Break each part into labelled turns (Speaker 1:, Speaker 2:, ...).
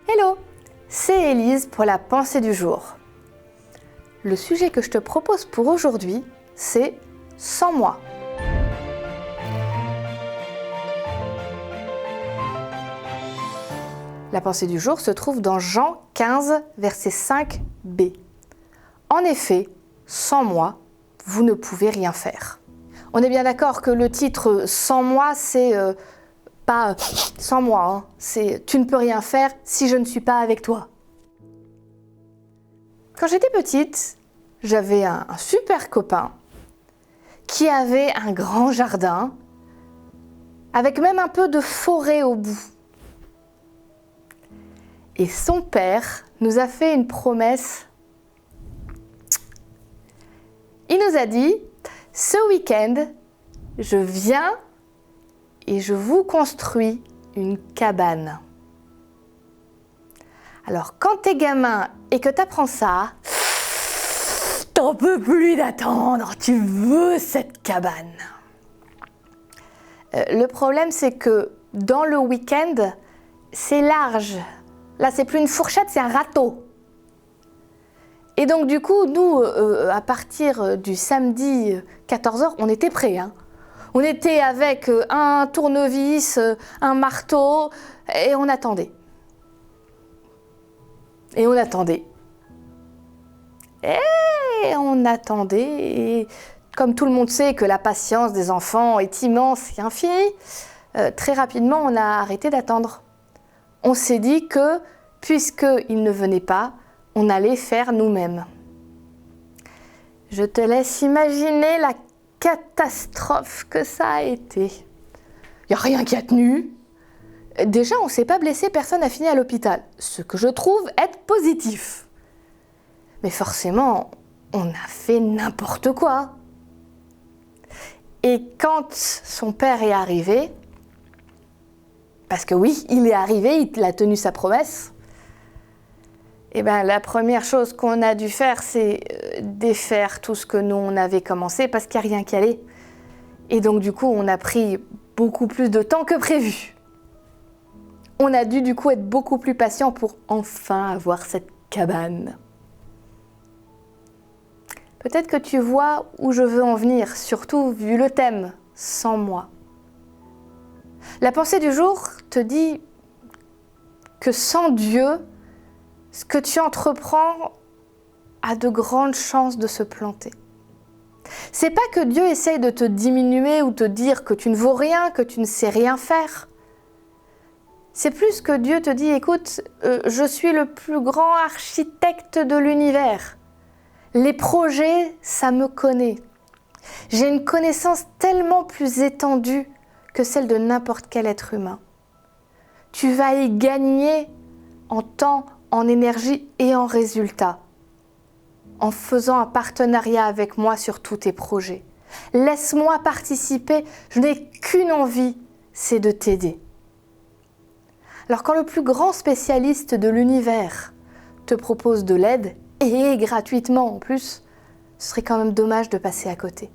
Speaker 1: Hello, c'est Élise pour la pensée du jour. Le sujet que je te propose pour aujourd'hui, c'est « Sans moi ». La pensée du jour se trouve dans Jean 15, verset 5b. En effet, sans moi, vous ne pouvez rien faire. On est bien d'accord que le titre « Sans moi », c'est pas « sans moi », hein. C'est « tu ne peux rien faire si je ne suis pas avec toi ». Quand j'étais petite, j'avais un super copain qui avait un grand jardin avec même un peu de forêt au bout. Et son père nous a fait une promesse. Il nous a dit, ce week-end, je viens et je vous construis une cabane. Alors, quand t'es gamin et que t'apprends ça, t'en peux plus d'attendre, tu veux cette cabane. Le problème, c'est que dans le week-end, c'est large. Là, c'est plus une fourchette, c'est un râteau. Et donc, du coup, nous, à partir du samedi 14h, on était prêts. On était avec un tournevis, un marteau, et on attendait. Et on attendait. Et on attendait. Et comme tout le monde sait que la patience des enfants est immense et infinie, très rapidement, on a arrêté d'attendre. On s'est dit que, puisqu'il ne venait pas, on allait faire nous-mêmes. Je te laisse imaginer la catastrophe que ça a été. Il n'y a rien qui a tenu. Déjà, on ne s'est pas blessé, personne n'a fini à l'hôpital, ce que je trouve être positif. Mais forcément, on a fait n'importe quoi. Et quand son père est arrivé, parce que oui, il est arrivé, il a tenu sa promesse, et bien la première chose qu'on a dû faire, c'est défaire tout ce que nous on avait commencé, parce qu'il n'y a rien qui allait. Et donc du coup, on a pris beaucoup plus de temps que prévu. On a dû du coup être beaucoup plus patient pour enfin avoir cette cabane. Peut-être que tu vois où je veux en venir, surtout vu le thème « Sans moi ». La pensée du jour te dit que sans Dieu, ce que tu entreprends a de grandes chances de se planter. C'est pas que Dieu essaye de te diminuer ou te dire que tu ne vaux rien, que tu ne sais rien faire. C'est plus que Dieu te dit, écoute, je suis le plus grand architecte de l'univers. Les projets, ça me connaît. J'ai une connaissance tellement plus étendue que celle de n'importe quel être humain. Tu vas y gagner en temps, en énergie et en résultats, en faisant un partenariat avec moi sur tous tes projets. Laisse-moi participer, je n'ai qu'une envie, c'est de t'aider. Alors quand le plus grand spécialiste de l'univers te propose de l'aide, et gratuitement en plus, ce serait quand même dommage de passer à côté.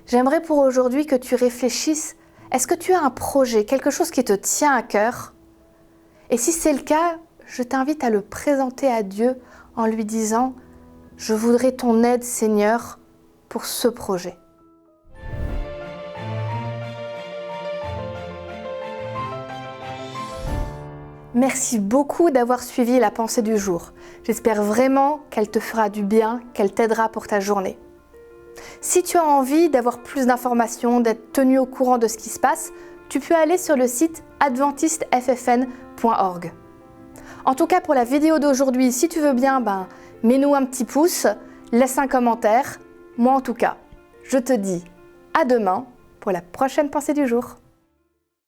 Speaker 1: J'aimerais pour aujourd'hui que tu réfléchisses, est-ce que tu as un projet, quelque chose qui te tient à cœur? Et si c'est le cas, je t'invite à le présenter à Dieu en lui disant « Je voudrais ton aide, Seigneur, pour ce projet ». Merci beaucoup d'avoir suivi la pensée du jour. J'espère vraiment qu'elle te fera du bien, qu'elle t'aidera pour ta journée. Si tu as envie d'avoir plus d'informations, d'être tenu au courant de ce qui se passe, tu peux aller sur le site adventisteffn.org. En tout cas, pour la vidéo d'aujourd'hui, si tu veux bien, mets-nous un petit pouce, laisse un commentaire. Moi en tout cas, je te dis à demain pour la prochaine pensée du jour.